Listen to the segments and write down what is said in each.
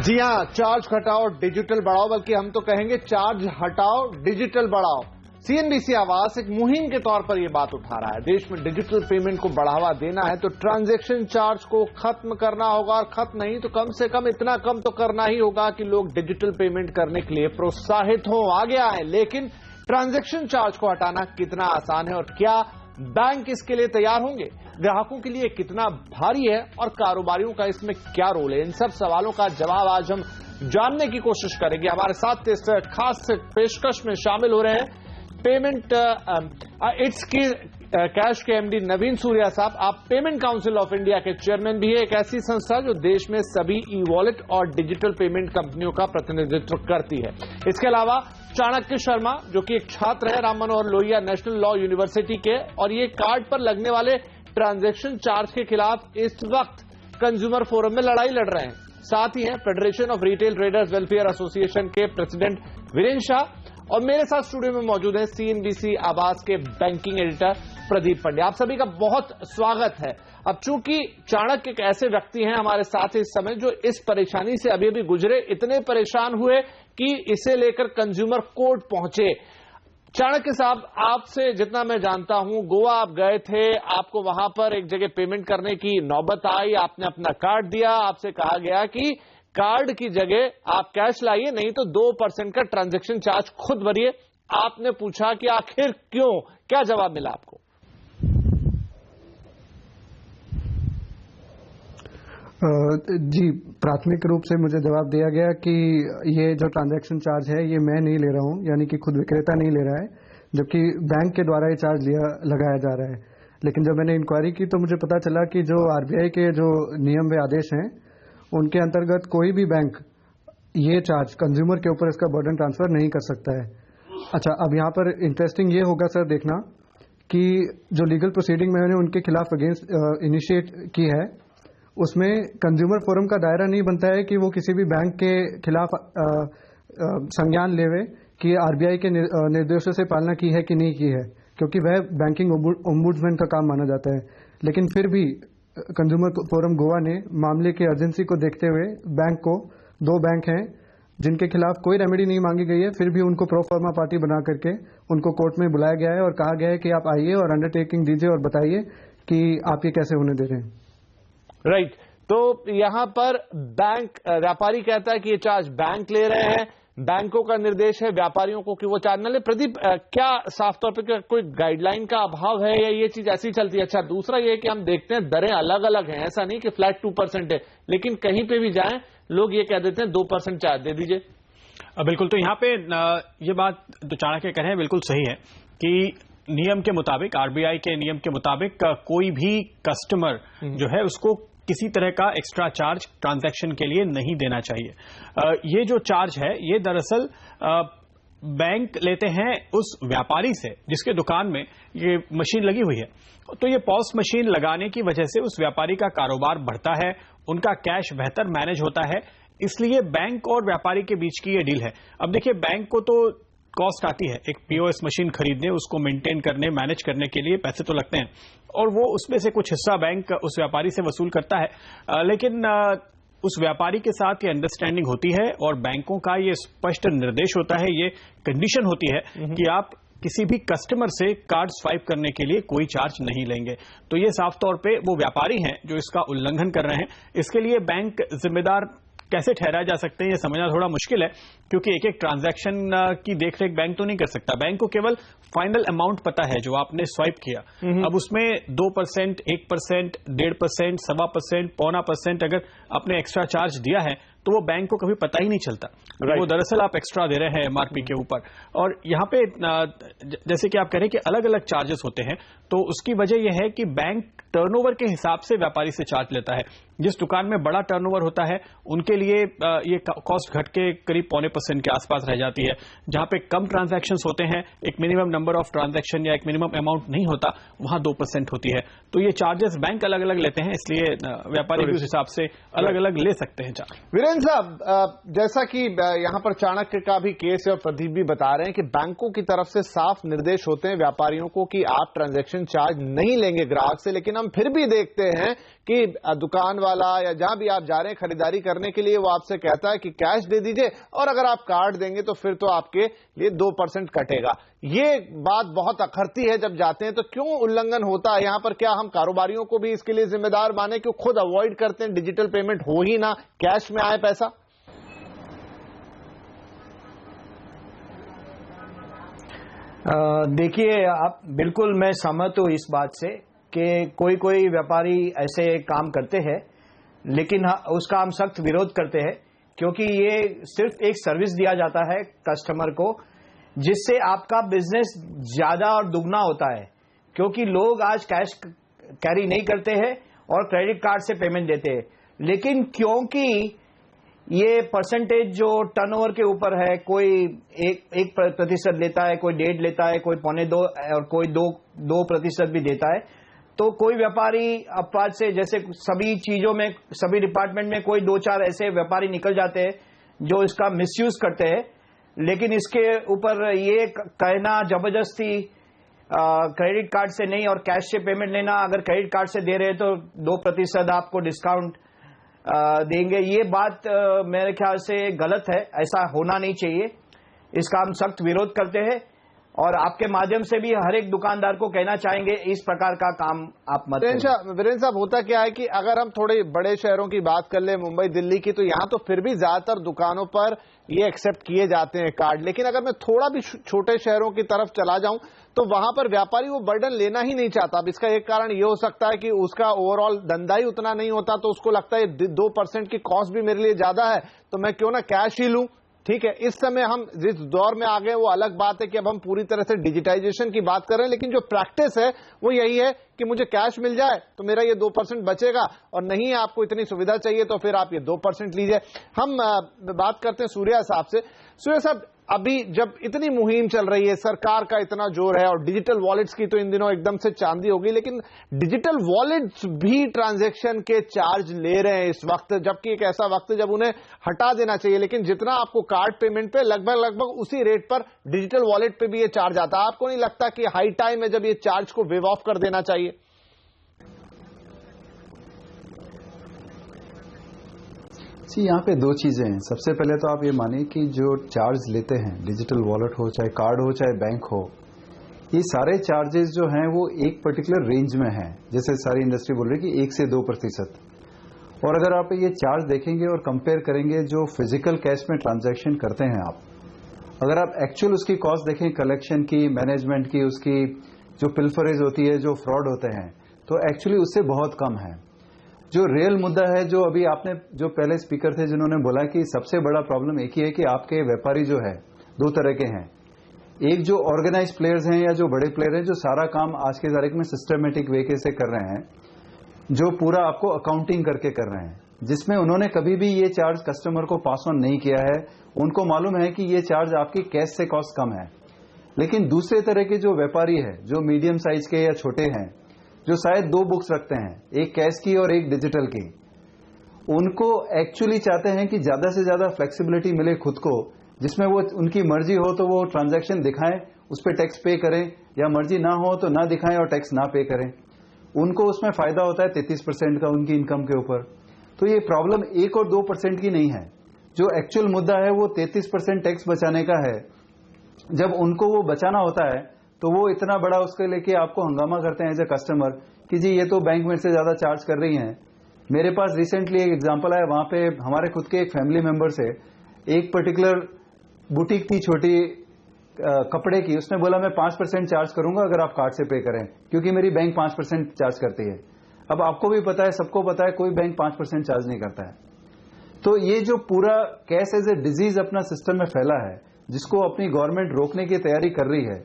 जी हाँ, चार्ज घटाओ डिजिटल बढ़ाओ, बल्कि हम तो कहेंगे चार्ज हटाओ डिजिटल बढ़ाओ। सीएनबीसी आवास एक मुहिम के तौर पर यह बात उठा रहा है। देश में डिजिटल पेमेंट को बढ़ावा देना है तो ट्रांजैक्शन चार्ज को खत्म करना होगा, और खत्म नहीं तो कम से कम इतना कम तो करना ही होगा कि लोग डिजिटल पेमेंट करने के लिए प्रोत्साहित हों, आगे आए। लेकिन ट्रांजैक्शन चार्ज को हटाना कितना आसान है और क्या बैंक इसके लिए तैयार होंगे? ग्राहकों के लिए कितना भारी है और कारोबारियों का इसमें क्या रोल है? इन सब सवालों का जवाब आज हम जानने की कोशिश करेंगे। हमारे साथ इस खास पेशकश में शामिल हो रहे हैं पेमेंट इट्स की कैश के एमडी नवीन सूर्या साहब। आप पेमेंट काउंसिल ऑफ इंडिया के चेयरमैन भी है, एक ऐसी संस्था जो देश में सभी ई वॉलेट और डिजिटल पेमेंट कंपनियों का प्रतिनिधित्व करती है। इसके अलावा चाणक्य शर्मा, जो कि एक छात्र है Ram Manohar Lohia national law university के, और ये कार्ड पर लगने वाले ट्रांजैक्शन चार्ज के खिलाफ इस वक्त कंज्यूमर फोरम में लड़ाई लड़ रहे हैं। साथ ही हैं federation of retail traders welfare association के प्रेसिडेंट वीरेंद्र शाह, और मेरे साथ स्टूडियो में मौजूद हैं सीएनबीसी आवास के बैंकिंग एडिटर प्रदीप पंड्या। आप सभी का बहुत स्वागत है। अब चूंकि चाणक्य एक ऐसे व्यक्ति हैं हमारे साथ इस समय जो इस परेशानी से अभी अभी गुजरे, इतने परेशान हुए कि इसे लेकर कंज्यूमर कोर्ट पहुंचे। चाणक्य साहब, आपसे जितना मैं जानता हूं, गोवा आप गए थे, आपको वहां पर एक जगह पेमेंट करने की नौबत आई, आपने अपना कार्ड दिया, आपसे कहा गया कि कार्ड की जगह आप कैश लाइए, नहीं तो 2% का ट्रांजैक्शन चार्ज खुद भरिए। आपने पूछा कि आखिर क्यों, क्या जवाब मिला आपको? जी, प्राथमिक रूप से मुझे जवाब दिया गया कि ये जो ट्रांजैक्शन चार्ज है ये मैं नहीं ले रहा हूं, यानी कि खुद विक्रेता नहीं ले रहा है, जबकि बैंक के द्वारा ये चार्ज लगाया जा रहा है। लेकिन जब मैंने इंक्वायरी की तो मुझे पता चला कि जो आरबीआई के जो नियम व आदेश हैं उनके अंतर्गत कोई भी बैंक ये चार्ज कंज्यूमर के ऊपर इसका बर्डन ट्रांसफर नहीं कर सकता है। अच्छा, अब यहाँ पर इंटरेस्टिंग ये होगा सर देखना कि जो लीगल प्रोसीडिंग मैंने उनके खिलाफ अगेंस्ट इनिशिएट की है, उसमें कंज्यूमर फोरम का दायरा नहीं बनता है कि वो किसी भी बैंक के खिलाफ संज्ञान लेवे कि आरबीआई के निर्देशों से पालना की है कि नहीं की है, क्योंकि वह बैंकिंग ओम्बुड्समैन का काम माना जाता है। लेकिन फिर भी कंज्यूमर फोरम गोवा ने मामले की अर्जेंसी को देखते हुए बैंक को, 2 बैंक हैं जिनके खिलाफ कोई रेमेडी नहीं मांगी गई है, फिर भी उनको प्रो फॉर्मा पार्टी बना करके उनको कोर्ट में बुलाया गया है और कहा गया है कि आप आइए और अंडरटेकिंग दीजिए और बताइए कि आप ये कैसे होने दे रहे हैं। राइट, तो यहां पर बैंक व्यापारी कहता है कि ये चार्ज बैंक ले रहे हैं, बैंकों का निर्देश है व्यापारियों को कि वो चार्ज न ले। प्रदीप, क्या साफ तौर पे कोई गाइडलाइन का अभाव है या ये चीज ऐसी चलती है? अच्छा, दूसरा ये कि हम देखते हैं दरें अलग अलग हैं, ऐसा नहीं कि फ्लैट 2% है, लेकिन कहीं पे भी जाएं लोग ये कह देते हैं 2% चार्ज दे दीजिए। बिल्कुल, तो यहाँ पे ये बात जो चाणक्य कह रहे हैं बिल्कुल सही है कि नियम के मुताबिक, आरबीआई के नियम के मुताबिक कोई भी कस्टमर जो है उसको किसी तरह का एक्स्ट्रा चार्ज ट्रांजैक्शन के लिए नहीं देना चाहिए। ये जो चार्ज है ये दरअसल बैंक लेते हैं उस व्यापारी से जिसके दुकान में ये मशीन लगी हुई है। तो ये पॉस मशीन लगाने की वजह से उस व्यापारी का कारोबार बढ़ता है, उनका कैश बेहतर मैनेज होता है, इसलिए बैंक और व्यापारी के बीच की ये डील है। अब देखिए, बैंक को तो कॉस्ट आती है एक पीओएस मशीन खरीदने, उसको मेंटेन करने, मैनेज करने के लिए पैसे तो लगते हैं, और वो उसमें से कुछ हिस्सा बैंक उस व्यापारी से वसूल करता है। लेकिन उस व्यापारी के साथ ये अंडरस्टैंडिंग होती है और बैंकों का ये स्पष्ट निर्देश होता है, ये कंडीशन होती है कि आप किसी भी कस्टमर से कार्ड स्वाइप करने के लिए कोई चार्ज नहीं लेंगे। तो ये साफ तौर पे वो व्यापारी हैं जो इसका उल्लंघन कर रहे हैं। इसके लिए बैंक जिम्मेदार कैसे ठहराए जा सकते हैं ये समझना थोड़ा मुश्किल है, क्योंकि एक एक ट्रांजैक्शन की देखरेख बैंक तो नहीं कर सकता। बैंक को केवल फाइनल अमाउंट पता है जो आपने स्वाइप किया। अब उसमें 2%, 1%, 1.5%, 1.25%, 0.25% अगर आपने एक्स्ट्रा चार्ज दिया है तो वो बैंक को कभी पता ही नहीं चलता। वो दरअसल आप एक्स्ट्रा दे रहे हैं एमआरपी के ऊपर। और यहाँ पे जैसे कि आप कह रहे हैं कि अलग अलग चार्जेस होते हैं, तो उसकी वजह यह है कि बैंक टर्नओवर के हिसाब से व्यापारी से चार्ज लेता है। जिस दुकान में बड़ा टर्नओवर होता है उनके लिए ये कॉस्ट घट के करीब 0.25% के आसपास रह जाती है। जहां पे कम ट्रांजैक्शंस होते हैं, एक मिनिमम नंबर ऑफ ट्रांजैक्शन या एक मिनिमम अमाउंट नहीं होता, वहां 2% होती है। तो ये चार्जेस बैंक अलग अलग लेते हैं, इसलिए व्यापारी भी उस हिसाब से अलग अलग ले सकते हैं चार्ज। वीरेंद्र साहब, जैसा कि यहां पर चाणक्य का भी केस है और प्रदीप भी बता रहे हैं कि बैंकों की तरफ से साफ निर्देश होते हैं व्यापारियों को कि आप ट्रांजैक्शन चार्ज नहीं लेंगे ग्राहक से, लेकिन हम फिर भी देखते हैं कि दुकान वाला या जहां भी आप जा रहे हैं खरीदारी करने के लिए, वो आपसे कहता है कि कैश दे दीजिए और अगर आप कार्ड देंगे तो फिर तो आपके लिए 2% कटेगा। ये बात बहुत अखरती है जब जाते हैं। तो क्यों उल्लंघन होता है यहां पर? क्या हम कारोबारियों को भी इसके लिए जिम्मेदार माने, क्यों खुद अवॉइड करते हैं डिजिटल पेमेंट हो ही ना, कैश में आए पैसा? देखिए, आप बिल्कुल, मैं सहमत हूं इस बात से कि कोई कोई व्यापारी ऐसे काम करते हैं, लेकिन उसका हम सख्त विरोध करते हैं, क्योंकि ये सिर्फ एक सर्विस दिया जाता है कस्टमर को, जिससे आपका बिजनेस ज्यादा और दुगना होता है। क्योंकि लोग आज कैश कैरी नहीं करते हैं और क्रेडिट कार्ड से पेमेंट देते हैं, लेकिन क्योंकि ये परसेंटेज जो टर्नओवर के ऊपर है, कोई 1% लेता है, कोई 1.5 लेता है, कोई 1.25 और कोई 2% भी देता है, तो कोई व्यापारी अपवाद से, जैसे सभी चीजों में, सभी डिपार्टमेंट में कोई 2-4 ऐसे व्यापारी निकल जाते हैं जो इसका मिसयूज करते हैं। लेकिन इसके ऊपर ये कहना जबरदस्ती क्रेडिट कार्ड से नहीं और कैश से पेमेंट लेना, अगर क्रेडिट कार्ड से दे रहे हैं तो 2% आपको डिस्काउंट देंगे, ये बात मेरे ख्याल से गलत है। ऐसा होना नहीं चाहिए। इसका हम सख्त विरोध करते हैं और आपके माध्यम से भी हर एक दुकानदार को कहना चाहेंगे इस प्रकार का काम आप मत करें। वीरेंद्र साहब, होता क्या है कि अगर हम थोड़े बड़े शहरों की बात कर ले, मुंबई दिल्ली की, तो यहां तो फिर भी ज्यादातर दुकानों पर ये एक्सेप्ट किए जाते हैं कार्ड। लेकिन अगर मैं थोड़ा भी छोटे शहरों की तरफ चला जाऊं तो वहां पर व्यापारी वो बर्डन लेना ही नहीं चाहता। अब इसका एक कारण ये हो सकता है कि उसका ओवरऑल धंधा ही उतना नहीं होता, तो उसको लगता है 2% की कॉस्ट भी मेरे लिए ज्यादा है, तो मैं क्यों ना कैश ही लूं। ठीक है, इस समय हम जिस दौर में आ गए वो अलग बात है कि अब हम पूरी तरह से डिजिटाइजेशन की बात कर रहे हैं, लेकिन जो प्रैक्टिस है वो यही है कि मुझे कैश मिल जाए तो मेरा ये 2% बचेगा, और नहीं आपको इतनी सुविधा चाहिए तो फिर आप ये 2% लीजिए। हम बात करते हैं सूर्या साहब से। सूर्या साहब, अभी जब इतनी मुहिम चल रही है, सरकार का इतना जोर है, और डिजिटल वॉलेट्स की तो इन दिनों एकदम से चांदी हो गई, लेकिन डिजिटल वॉलेट्स भी ट्रांजैक्शन के चार्ज ले रहे हैं इस वक्त, जबकि एक ऐसा वक्त है जब उन्हें हटा देना चाहिए। लेकिन जितना आपको कार्ड पेमेंट पे लगभग उसी रेट पर डिजिटल वॉलेट पे भी ये चार्ज आता है। आपको नहीं लगता कि हाई टाइम है जब ये चार्ज को वेव ऑफ कर देना चाहिए? जी, यहाँ पे दो चीजें हैं। सबसे पहले तो आप ये मानिए कि जो चार्ज लेते हैं, डिजिटल वॉलेट हो, चाहे कार्ड हो, चाहे बैंक हो, ये सारे चार्जेस जो हैं वो एक पर्टिकुलर रेंज में हैं। जैसे सारी इंडस्ट्री बोल रही है कि 1 से 2%। और अगर आप ये चार्ज देखेंगे और कंपेयर करेंगे जो फिजिकल कैश में ट्रांजैक्शन करते हैं आप, अगर आप एक्चुअल उसकी कॉस्ट देखें, कलेक्शन की, मैनेजमेंट की, उसकी जो पिल्फरेज होती है, जो फ्रॉड होते हैं, तो एक्चुअली उससे बहुत कम है। जो रियल मुद्दा है, जो अभी आपने, जो पहले स्पीकर थे जिन्होंने बोला कि सबसे बड़ा प्रॉब्लम एक ही है कि आपके व्यापारी जो है 2 तरह के हैं। एक जो ऑर्गेनाइज प्लेयर्स हैं या जो बड़े प्लेयर हैं, जो सारा काम आज के तारीख में सिस्टमेटिक वे से कर रहे हैं, जो पूरा आपको अकाउंटिंग करके कर रहे हैं, जिसमें उन्होंने कभी भी ये चार्ज कस्टमर को पास ऑन नहीं किया है। उनको मालूम है कि ये चार्ज आपकी कैश से कॉस्ट कम है। लेकिन दूसरे तरह के जो व्यापारी है, जो मीडियम साइज के या छोटे हैं, जो शायद 2 बुक्स रखते हैं, एक कैश की और एक डिजिटल की, उनको एक्चुअली चाहते हैं कि ज्यादा से ज्यादा फ्लेक्सिबिलिटी मिले खुद को, जिसमें वो उनकी मर्जी हो तो वो ट्रांजैक्शन दिखाएं, उस पर टैक्स पे करें, या मर्जी ना हो तो ना दिखाएं और टैक्स ना पे करें। उनको उसमें फायदा होता है 33% का उनकी इनकम के ऊपर। तो ये प्रॉब्लम 1 और 2% की नहीं है। जो एक्चुअल मुद्दा है वो 33% टैक्स बचाने का है। जब उनको वो बचाना होता है तो वो इतना बड़ा उसके लेके आपको हंगामा करते हैं एज ए कस्टमर कि जी ये तो बैंक में से ज्यादा चार्ज कर रही हैं। मेरे पास रिसेंटली एक एग्जांपल आया, वहां पे हमारे खुद के एक फैमिली मेंबर से एक पर्टिकुलर बुटीक थी छोटी कपड़े की, उसने बोला मैं 5% चार्ज करूंगा अगर आप कार्ड से पे करें, क्योंकि मेरी बैंक 5% चार्ज करती है। अब आपको भी पता है, सबको पता है, कोई बैंक 5% चार्ज नहीं करता है। तो ये जो पूरा कैश एज ए डिजीज अपना सिस्टम में फैला है, जिसको अपनी गवर्नमेंट रोकने की तैयारी कर रही है,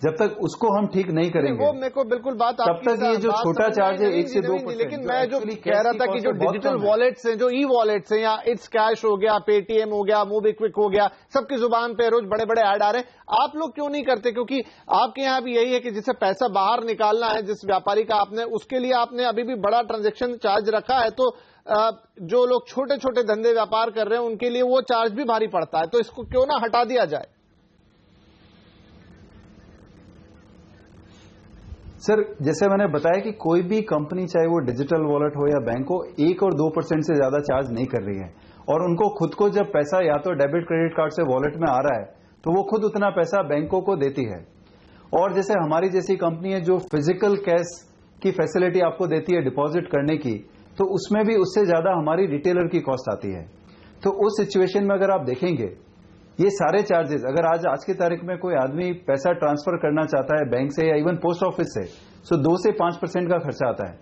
जब तक उसको हम ठीक नहीं करेंगे, वो मेरे को बिल्कुल बात, तब तक ये जो छोटा चार्ज है 1 से 2%। लेकिन मैं जो कह रहा था कि जो डिजिटल वॉलेट्स हैं, जो ई वॉलेट्स हैं, या इट्स कैश हो गया, पेटीएम हो गया, मोबीक्विक हो गया, सबकी जुबान पे रोज बड़े बड़े ऐड आ रहे हैं, आप लोग क्यों नहीं करते? क्योंकि आपके यहाँ भी यही है कि जिसे पैसा बाहर निकालना है, जिस व्यापारी का आपने, उसके लिए आपने अभी भी बड़ा ट्रांजेक्शन चार्ज रखा है। तो जो लोग छोटे छोटे धंधे व्यापार कर रहे हैं उनके लिए वो चार्ज भी भारी पड़ता है, तो इसको क्यों ना हटा दिया जाए? सर जैसे मैंने बताया कि कोई भी कंपनी चाहे वो डिजिटल वॉलेट हो या बैंक हो 1 और 2% से ज्यादा चार्ज नहीं कर रही है, और उनको खुद को जब पैसा या तो डेबिट क्रेडिट कार्ड से वॉलेट में आ रहा है तो वो खुद उतना पैसा बैंकों को देती है। और जैसे हमारी जैसी कंपनी है जो फिजिकल कैश की फैसिलिटी आपको देती है डिपॉजिट करने की, तो उसमें भी उससे ज्यादा हमारी रिटेलर की कॉस्ट आती है। तो उस सिचुएशन में अगर आप देखेंगे ये सारे चार्जेस, अगर आज की तारीख में कोई आदमी पैसा ट्रांसफर करना चाहता है बैंक से या इवन पोस्ट ऑफिस से, तो 2 से 5% का खर्चा आता है।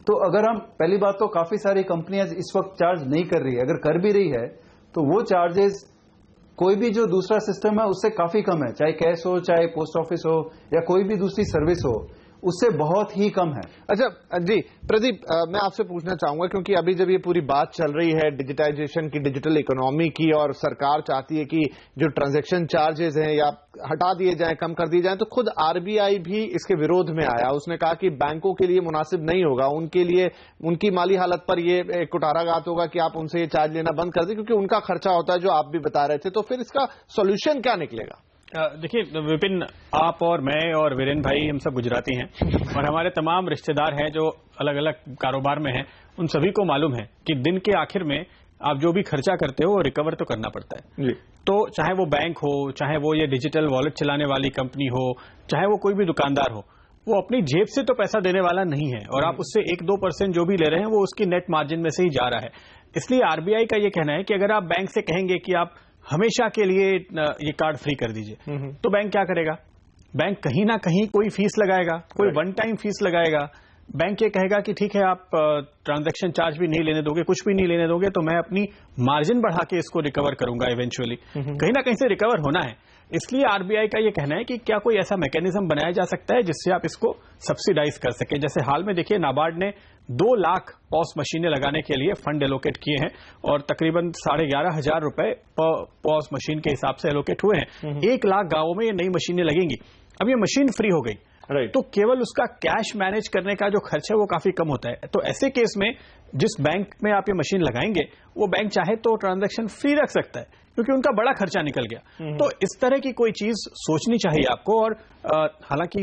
तो अगर हम पहली बात तो काफी सारी कंपनियां इस वक्त चार्ज नहीं कर रही है, अगर कर भी रही है तो वो चार्जेस कोई भी जो दूसरा सिस्टम है उससे काफी कम है, चाहे कैश हो, चाहे पोस्ट ऑफिस हो या कोई भी दूसरी सर्विस हो, उससे बहुत ही कम है। अच्छा जी प्रदीप, मैं आपसे पूछना चाहूंगा क्योंकि अभी जब ये पूरी बात चल रही है डिजिटाइजेशन की, डिजिटल इकोनॉमी की, और सरकार चाहती है कि जो ट्रांजैक्शन चार्जेस हैं या हटा दिए जाएं, कम कर दिए जाएं, तो खुद आरबीआई भी इसके विरोध में आया। उसने कहा कि बैंकों के लिए मुनासिब नहीं होगा, उनके लिए उनकी माली हालत पर ये कुठाराघात होगा कि आप उनसे ये चार्ज लेना बंद कर दें, क्योंकि उनका खर्चा होता है जो आप भी बता रहे थे। तो फिर इसका सोल्यूशन क्या निकलेगा? देखिए विपिन, आप और मैं और वीरेन भाई हम सब गुजराती हैं और हमारे तमाम रिश्तेदार हैं जो अलग अलग कारोबार में हैं। उन सभी को मालूम है कि दिन के आखिर में आप जो भी खर्चा करते हो वो रिकवर तो करना पड़ता है। तो चाहे वो बैंक हो, चाहे वो ये डिजिटल वॉलेट चलाने वाली कंपनी हो, चाहे वो कोई भी दुकानदार हो, वो अपनी जेब से तो पैसा देने वाला नहीं है और आप उससे 1-2% जो भी ले रहे हैं वो उसकी नेट मार्जिन में से ही जा रहा है। इसलिए आरबीआई का ये कहना है कि अगर आप बैंक से कहेंगे कि आप हमेशा के लिए ये कार्ड फ्री कर दीजिए, तो बैंक क्या करेगा? बैंक कहीं ना कहीं कोई फीस लगाएगा, कोई वन टाइम फीस लगाएगा। बैंक ये कहेगा कि ठीक है आप ट्रांजैक्शन चार्ज भी नहीं लेने दोगे, कुछ भी नहीं लेने दोगे, तो मैं अपनी मार्जिन बढ़ा के इसको रिकवर करूंगा इवेंचुअली। कहीं ना कहीं से रिकवर होना है। इसलिए आरबीआई का ये कहना है कि क्या कोई ऐसा मैकेनिज्म बनाया जा सकता है जिससे आप इसको सब्सिडाइज कर सकें। जैसे हाल में देखिए नाबार्ड ने 2 लाख पॉस मशीनें लगाने के लिए फंड एलोकेट किए हैं और तकरीबन 11,500 रुपए पॉस मशीन के हिसाब से एलोकेट हुए हैं। 1 लाख गांवों में ये नई मशीनें लगेंगी। अब ये मशीन फ्री हो गई, तो केवल उसका कैश मैनेज करने का जो खर्च है वो काफी कम होता है। तो ऐसे केस में जिस बैंक में आप ये मशीन लगाएंगे वो बैंक चाहे तो ट्रांजैक्शन फ्री रख सकता है क्योंकि उनका बड़ा खर्चा निकल गया। तो इस तरह की कोई चीज सोचनी चाहिए आपको। और हालांकि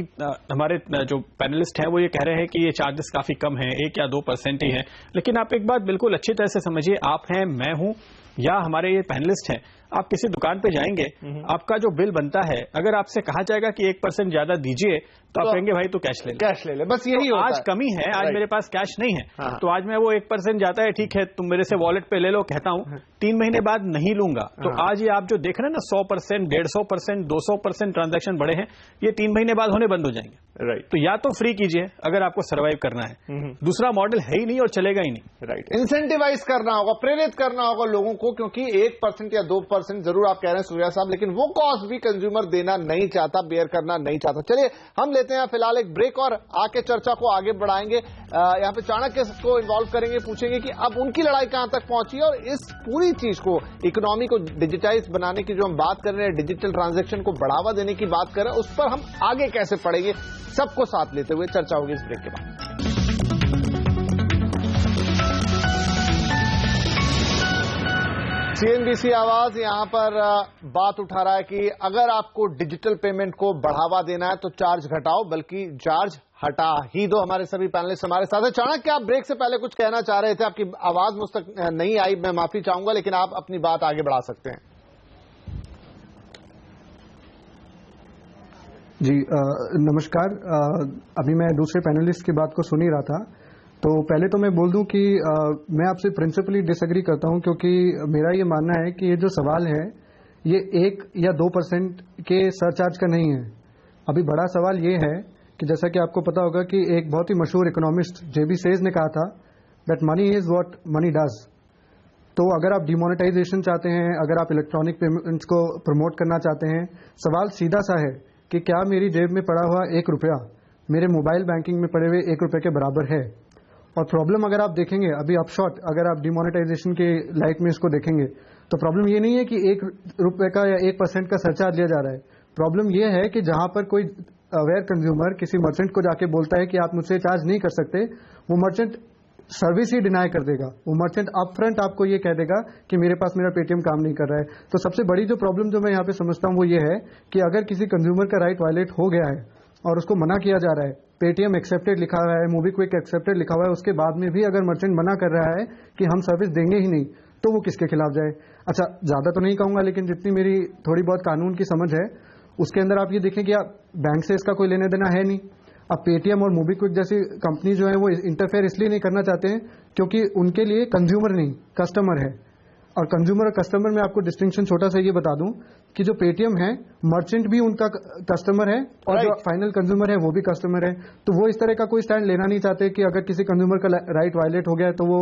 हमारे जो पैनलिस्ट हैं वो ये कह रहे हैं कि ये चार्जेस काफी कम हैं, 1 या 2% ही है, लेकिन आप एक बात बिल्कुल अच्छी तरह से समझिए, आप हैं, मैं हूं या हमारे ये पैनलिस्ट हैं, आप किसी दुकान पे जाएंगे, आपका जो बिल बनता है, अगर आपसे कहा जाएगा कि 1% ज्यादा दीजिए तो आप कहेंगे भाई तू कैश ले ले, बस यही होता है। आज कमी है, आज मेरे पास कैश नहीं है, तो आज मैं वो 1% जाता है, ठीक है तुम मेरे से वॉलेट पे ले लो, कहता हूं 3 महीने बाद नहीं लूंगा। तो आज ये आप जो देख रहे हैं ना 100%, 150%, 200% ट्रांजैक्शन बढ़े हैं, ये 3 महीने बाद होने बंद हो जाएंगे। राइट। तो या तो फ्री कीजिए अगर आपको सर्वाइव करना है, दूसरा मॉडल है ही नहीं और चलेगा ही नहीं। राइट। इंसेंटिवाइज करना होगा, प्रेरित करना होगा लोगों को, क्योंकि 1% या 2% जरूर आप कह रहे हैं सूर्या साहब, लेकिन वो कॉस्ट भी कंज्यूमर देना नहीं चाहता, बेयर करना नहीं चाहता। चलिए हम लेते हैं फिलहाल एक ब्रेक और आके चर्चा को आगे बढ़ाएंगे। यहाँ पे चाणक्य को इन्वॉल्व करेंगे, पूछेंगे कि अब उनकी लड़ाई कहां तक पहुंची और इस पूरी चीज को, इकोनॉमी को डिजिटाइज बनाने की जो हम बात कर रहे हैं, डिजिटल ट्रांजैक्शन को बढ़ावा देने की बात कर रहे हैं, उस पर हम आगे कैसे पढ़ेंगे, सबको साथ लेते हुए चर्चा होगी इस ब्रेक के बाद। सीएनबीसी आवाज यहां पर बात उठा रहा है कि अगर आपको डिजिटल पेमेंट को बढ़ावा देना है तो चार्ज घटाओ, बल्कि चार्ज हटा ही दो। हमारे सभी पैनलिस्ट हमारे साथ हैं। चाणक्य, आप ब्रेक से पहले कुछ कहना चाह रहे थे, आपकी आवाज मुझ तक नहीं आई, मैं माफी चाहूंगा, लेकिन आप अपनी बात आगे बढ़ा सकते हैं। जी नमस्कार। अभी मैं दूसरे पैनलिस्ट की बात को सुन ही रहा था, तो पहले तो मैं बोल दूं कि मैं आपसे प्रिंसिपली डिसएग्री करता हूं, क्योंकि मेरा ये मानना है कि ये जो सवाल है ये 1 या 2% के सरचार्ज का नहीं है। अभी बड़ा सवाल ये है कि जैसा कि आपको पता होगा कि एक बहुत ही मशहूर इकोनॉमिस्ट जेबी सेज ने कहा था that money is what money does. तो अगर आप डिमोनेटाइजेशन चाहते हैं, अगर आप इलेक्ट्रॉनिक पेमेंट्स को प्रमोट करना चाहते हैं, सवाल सीधा सा है कि क्या मेरी जेब में पड़ा हुआ 1 रुपया मेरे मोबाइल बैंकिंग में पड़े हुए 1 रुपये के बराबर है। और प्रॉब्लम अगर आप देखेंगे अभी अपशॉट, अगर आप डिमोनेटाइजेशन के लाइट में इसको देखेंगे, तो प्रॉब्लम ये नहीं है कि 1 रुपये का या 1% का सरचार्ज लिया जा रहा है। प्रॉब्लम ये है कि जहां पर कोई अवेयर कंज्यूमर किसी मर्चेंट को जाके बोलता है कि आप मुझसे चार्ज नहीं कर सकते, वो मर्चेंट सर्विस ही डिनाई कर देगा। वो मर्चेंट अपफ्रंट आपको ये कह देगा कि मेरे पास मेरा पेटीएम काम नहीं कर रहा है। तो सबसे बड़ी जो प्रॉब्लम जो मैं यहाँ पे समझता हूँ वो ये है कि अगर किसी कंज्यूमर का राइट वायलेट हो गया है और उसको मना किया जा रहा है, पेटीएम एक्सेप्टेड लिखा हुआ है, मोबीक्विक एक्सेप्टेड लिखा हुआ है, उसके बाद में भी अगर मर्चेंट मना कर रहा है कि हम सर्विस देंगे ही नहीं, तो वो किसके खिलाफ जाए? अच्छा, ज्यादा तो नहीं कहूंगा, लेकिन जितनी मेरी थोड़ी बहुत कानून की समझ है उसके अंदर आप ये देखें कि आप बैंक से इसका कोई लेने देना है नहीं। अब पेटीएम और मोबीक्विक जैसी कंपनी जो है वो इंटरफेयर इसलिए नहीं करना चाहते हैं क्योंकि उनके लिए कंज्यूमर नहीं कस्टमर है। और कंज्यूमर और कस्टमर में आपको डिस्टिंक्शन छोटा सा ये बता दूं कि जो पेटीएम है मर्चेंट भी उनका कस्टमर है और जो फाइनल कंज्यूमर है वो भी कस्टमर है। तो वो इस तरह का कोई स्टैंड लेना नहीं चाहते कि अगर किसी कंज्यूमर का राइट वायलेट हो गया है तो वो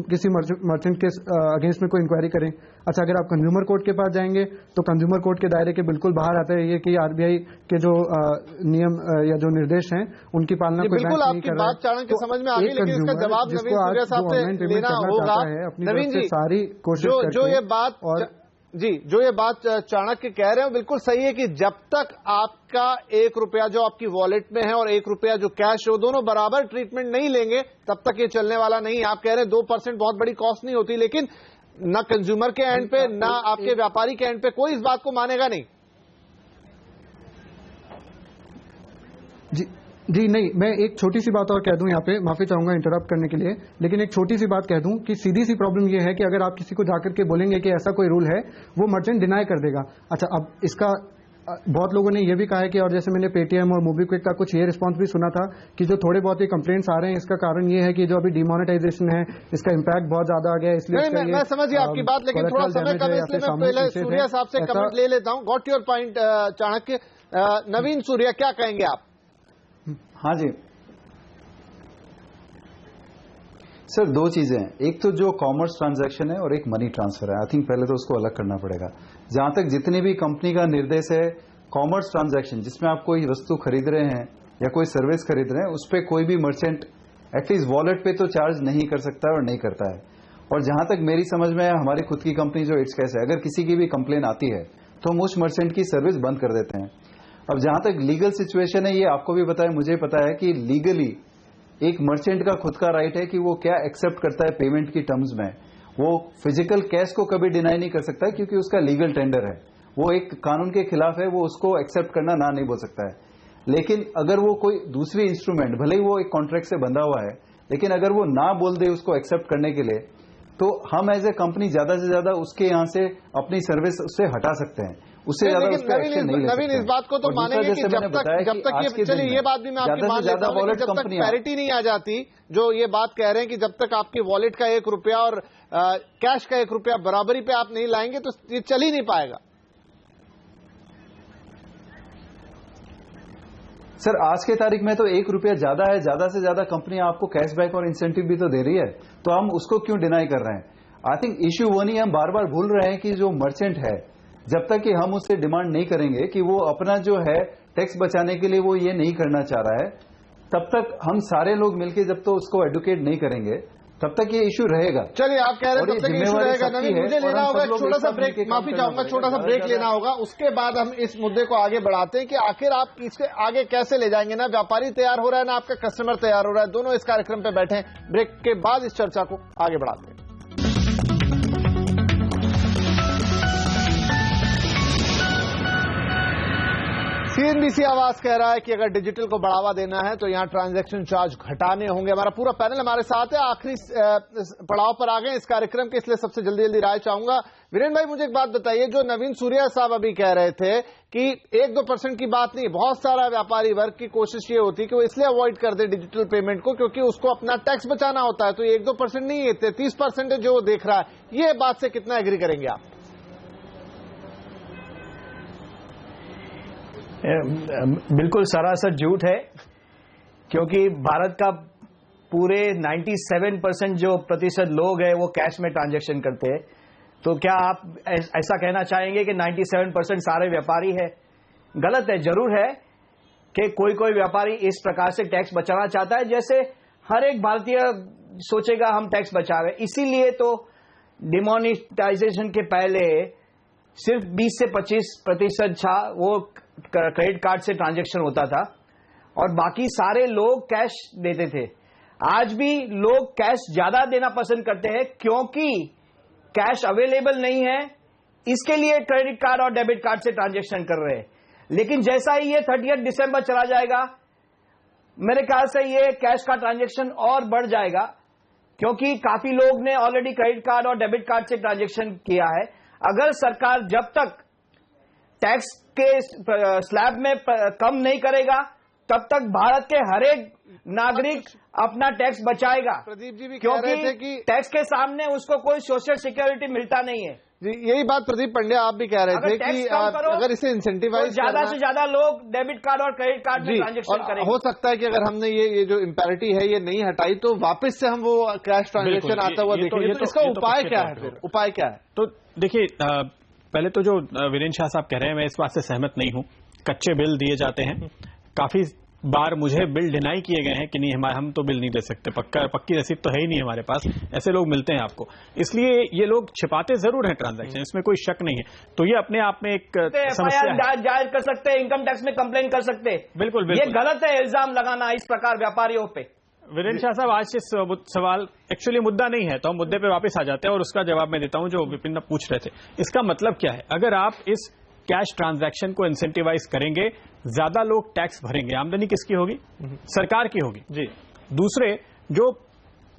किसी मर्चेंट के अगेंस्ट में कोई इंक्वायरी करें। अच्छा, अगर आप कंज्यूमर कोर्ट के पास जाएंगे तो कंज्यूमर कोर्ट के दायरे के बिल्कुल बाहर आता है ये कि आरबीआई के जो नियम या जो निर्देश हैं उनकी पालना कोई बैंक नहीं कर रहा है। चाणक्य समझ में आ गई, लेकिन इसका जवाब नवीन सूर्या साहब से लेना होगा। नवीन जी, सारी कोशिश जो ये बात और जी जो ये बात चाणक्य कह रहे हैं बिल्कुल सही है कि जब तक आपका 1 रुपया जो आपकी वॉलेट में है और 1 रुपया जो कैश है वो दोनों बराबर ट्रीटमेंट नहीं लेंगे तब तक ये चलने वाला नहीं। आप कह रहे हैं 2% बहुत बड़ी कॉस्ट नहीं होती, लेकिन ना कंज्यूमर के एंड पे ना आपके व्यापारी के एंड पे कोई इस बात को मानेगा नहीं। जी नहीं, मैं एक छोटी सी बात और कह दूं यहाँ पे, माफी चाहूंगा इंटरप्ट करने के लिए, लेकिन एक छोटी सी बात कह दूं कि सीधी सी प्रॉब्लम ये है कि अगर आप किसी को जाकर के बोलेंगे कि ऐसा कोई रूल है, वो मर्चेंट डिनाई कर देगा। अच्छा, अब इसका बहुत लोगों ने ये भी कहा है कि, और जैसे मैंने पेटीएम और मोबीक्विक का कुछ ये रिस्पांस भी सुना था कि जो थोड़े बहुत ही कंप्लेंट्स आ रहे हैं इसका कारण ये है कि जो अभी डिमोनेटाइजेशन है इसका इम्पैक्ट बहुत ज्यादा आ गया, इसलिए मैं समझ गया आपकी बात, लेकिन थोड़ा समय कम है इसलिए मैं पहले सूर्या साहब से कमेंट ले लेता हूं। Got your point Chanakya. Naveen Surya, क्या कहेंगे आप? हाँ जी सर, 2 चीजें हैं। एक तो जो कॉमर्स ट्रांजैक्शन है और एक मनी ट्रांसफर है। आई थिंक पहले तो उसको अलग करना पड़ेगा। जहां तक जितनी भी कंपनी का निर्देश है, कॉमर्स ट्रांजैक्शन जिसमें आप कोई वस्तु खरीद रहे हैं या कोई सर्विस खरीद रहे हैं, उस पर कोई भी मर्चेंट एटलीस्ट वॉलेट पे तो चार्ज नहीं कर सकता और नहीं करता है। और जहां तक मेरी समझ में है, हमारी खुद की कंपनी जो इट्स कैश है, अगर किसी की भी कंप्लेन आती है तो हम उस मर्चेंट की सर्विस बंद कर देते हैं। अब जहां तक लीगल सिचुएशन है, ये आपको भी पता है, मुझे पता है कि लीगली एक मर्चेंट का खुद का राइट है कि वो क्या एक्सेप्ट करता है पेमेंट की टर्म्स में। वो फिजिकल कैश को कभी डिनाई नहीं कर सकता क्योंकि उसका लीगल टेंडर है, वो एक कानून के खिलाफ है, वो उसको एक्सेप्ट करना ना नहीं बोल सकता है। लेकिन अगर वो कोई दूसरी इंस्ट्रूमेंट, भले ही वो एक कॉन्ट्रैक्ट से बंधा हुआ है, लेकिन अगर वो ना बोल दे उसको एक्सेप्ट करने के लिए, तो हम एज ए कंपनी ज्यादा से ज्यादा उसके यहां से अपनी सर्विस उससे हटा सकते हैं। उससे ज्यादा उस पर एक्शन नहीं ले सकते। नवीन, इस बात को तो मानेंगे कि जब तक ये, चलिए ये बात भी मैं आपकी मान लेता हूं, लेकिन जब तक पैरिटी नहीं आ जाती, जो ये बात कह रहे हैं कि जब तक आपकी वॉलेट का 1 रुपया और कैश का 1 रुपया बराबरी पे आप नहीं लाएंगे तो ये चल ही नहीं पाएगा। सर, आज के तारीख में तो 1 रुपया ज्यादा है, ज्यादा से ज्यादा कंपनियां आपको कैशबैक और इंसेंटिव भी तो दे रही है, तो हम उसको क्यों डिनाई कर रहे हैं? आई थिंक इश्यू वो नहीं है, हम बार बार भूल रहे हैं कि जो मर्चेंट है, जब तक कि हम उससे डिमांड नहीं करेंगे कि वो अपना जो है टैक्स बचाने के लिए वो ये नहीं करना चाह रहा है, तब तक हम सारे लोग मिलकर जब तो उसको एडुकेट नहीं करेंगे तब तक ये इशू रहेगा। चलिए, आप कह रहे हैं तब तक इशू रहेगा। नवीन, मुझे लेना होगा छोटा सा ब्रेक, माफी चाहूंगा, छोटा सा ब्रेक लेना होगा, उसके बाद हम इस मुद्दे को आगे बढ़ाते हैं कि आखिर आप इसके आगे कैसे ले जाएंगे। ना व्यापारी तैयार हो रहा है, ना आपका कस्टमर तैयार हो रहा है, दोनों इस कार्यक्रम पे बैठे हैं। ब्रेक के बाद इस चर्चा को आगे बढ़ाते हैं। सीएनबीसी आवाज कह रहा है कि अगर डिजिटल को बढ़ावा देना है तो यहां ट्रांजैक्शन चार्ज घटाने होंगे। हमारा पूरा पैनल हमारे साथ है, आखिरी पड़ाव पर आ गए इस कार्यक्रम के, इसलिए सबसे जल्दी जल्दी राय चाहूंगा। वीरेंद्र भाई, मुझे एक बात बताइए, जो नवीन सूर्या साहब अभी कह रहे थे कि 1-2% की बात नहीं, बहुत सारा व्यापारी वर्ग की कोशिश ये होती है कि वो इसलिए अवॉइड कर दे डिजिटल पेमेंट को क्योंकि उसको अपना टैक्स बचाना होता है, तो 1-2% नहीं है, 30% जो वो देख रहा है। ये बात से कितना एग्री करेंगे आप? बिल्कुल सरासर झूठ है, क्योंकि भारत का पूरे 97% जो प्रतिशत लोग हैं वो कैश में ट्रांजैक्शन करते हैं। तो क्या आप ऐसा कहना चाहेंगे कि 97% सारे व्यापारी है? गलत है। जरूर है कि कोई कोई व्यापारी इस प्रकार से टैक्स बचाना चाहता है, जैसे हर एक भारतीय सोचेगा हम टैक्स बचा रहे। इसीलिए तो डिमोनेटाइजेशन के पहले सिर्फ 20 से 25% था, वो क्रेडिट कार्ड से ट्रांजैक्शन होता था और बाकी सारे लोग कैश देते थे। आज भी लोग कैश ज्यादा देना पसंद करते हैं क्योंकि कैश अवेलेबल नहीं है, इसके लिए क्रेडिट कार्ड और डेबिट कार्ड से ट्रांजैक्शन कर रहे हैं। लेकिन जैसा ही ये 30 दिसंबर चला जाएगा, मेरे ख्याल से ये कैश का ट्रांजैक्शन और बढ़ जाएगा, क्योंकि काफी लोग ने ऑलरेडी क्रेडिट कार्ड और डेबिट कार्ड से ट्रांजैक्शन किया है। अगर सरकार जब तक टैक्स के स्लैब में कम नहीं करेगा तब तक भारत के हर एक नागरिक अपना टैक्स बचाएगा। प्रदीप जी भी क्योंकि कह रहे थे कि टैक्स के सामने उसको कोई सोशल सिक्योरिटी मिलता नहीं है। जी, यही बात प्रदीप पंड्या आप भी कह रहे थे कि अगर इसे इंसेंटिवाइज ज्यादा से ज्यादा लोग डेबिट कार्ड और क्रेडिट कार्ड में ट्रांजैक्शन करेंगे। हो सकता है कि अगर हमने ये जो इम्पेरिटी है ये नहीं हटाई तो वापस से हम वो कैश ट्रांजैक्शन आता हुआ देखेंगे। तो इसका उपाय क्या है फिर? उपाय क्या है? तो देखिए, पहले तो जो वीरेंद्र शाह साहब कह रहे हैं, मैं इस बात से सहमत नहीं हूं। कच्चे बिल दिए जाते हैं, काफी बार मुझे बिल डिनाई किए गए हैं कि नहीं हम तो बिल नहीं दे सकते, पक्की रसीद तो है ही नहीं हमारे पास। ऐसे लोग मिलते हैं आपको, इसलिए ये लोग छिपाते जरूर हैं ट्रांजैक्शन, इसमें कोई शक नहीं है। तो ये अपने आप में एक समस्या है। जाहिर कर सकते हैं, इनकम टैक्स में कंप्लेन कर सकते हैं। बिल्कुल ये गलत है इल्जाम लगाना इस प्रकार व्यापारियों पे। वीरेंद्र शाह साहब, आज से सवाल एक्चुअली मुद्दा नहीं है, तो हम मुद्दे पे वापस आ जाते हैं और उसका जवाब मैं देता हूं जो विपिन पूछ रहे थे। इसका मतलब क्या है? अगर आप इस कैश ट्रांजैक्शन को इंसेंटिवाइज करेंगे, ज्यादा लोग टैक्स भरेंगे। आमदनी किसकी होगी? सरकार की होगी जी। दूसरे, जो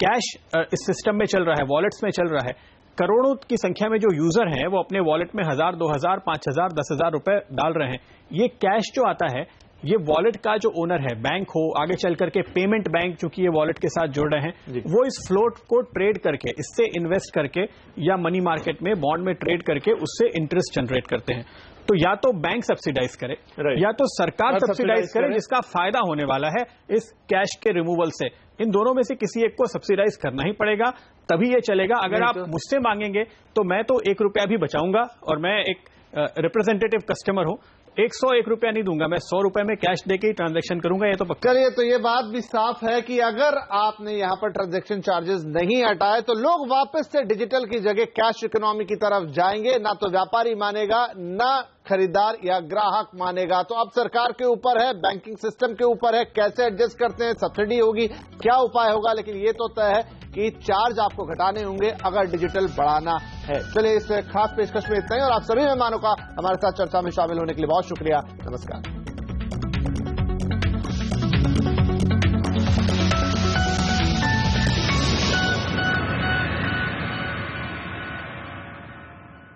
कैश इस सिस्टम में चल रहा है, वॉलेट्स में चल रहा है, करोड़ों की संख्या में जो यूजर हैं वो अपने वॉलेट में 1000, 2000, 5000, 10,000 रुपए डाल रहे हैं। ये कैश जो आता है, ये वॉलेट का जो ओनर है, बैंक हो, आगे चल करके पेमेंट बैंक चूंकि ये वॉलेट के साथ जुड़ रहे हैं, वो इस फ्लोट को ट्रेड करके, इससे इन्वेस्ट करके या मनी मार्केट में बॉन्ड में ट्रेड करके उससे इंटरेस्ट जनरेट करते हैं। तो या तो बैंक सब्सिडाइज करे या तो सरकार सब्सिडाइज करे, जिसका फायदा होने वाला है इस कैश के रिमूवल से। इन दोनों में से किसी एक को सब्सिडाइज करना ही पड़ेगा, तभी ये चलेगा। अगर आप मुझसे मांगेंगे तो मैं तो 1 रुपया भी बचाऊंगा, और मैं एक रिप्रेजेंटेटिव कस्टमर हूं, 101 रुपया नहीं दूंगा, मैं 100 रुपए में कैश देके ही ट्रांजैक्शन करूंगा। ये तो पक्का। चलिए, तो ये बात भी साफ है कि अगर आपने यहां पर ट्रांजैक्शन चार्जेस नहीं हटाए तो लोग वापस से डिजिटल की जगह कैश इकोनॉमी की तरफ जाएंगे। ना तो व्यापारी मानेगा, ना खरीदार या ग्राहक मानेगा। तो अब सरकार के ऊपर है, बैंकिंग सिस्टम के ऊपर है, कैसे एडजस्ट करते हैं, सब्सिडी होगी, क्या उपाय होगा। लेकिन ये तो तय है कि चार्ज आपको घटाने होंगे अगर डिजिटल बढ़ाना है। चलिए, इस खास पेशकश में इतना ही, और आप सभी मेहमानों का हमारे साथ चर्चा में शामिल होने के लिए बहुत शुक्रिया। नमस्कार।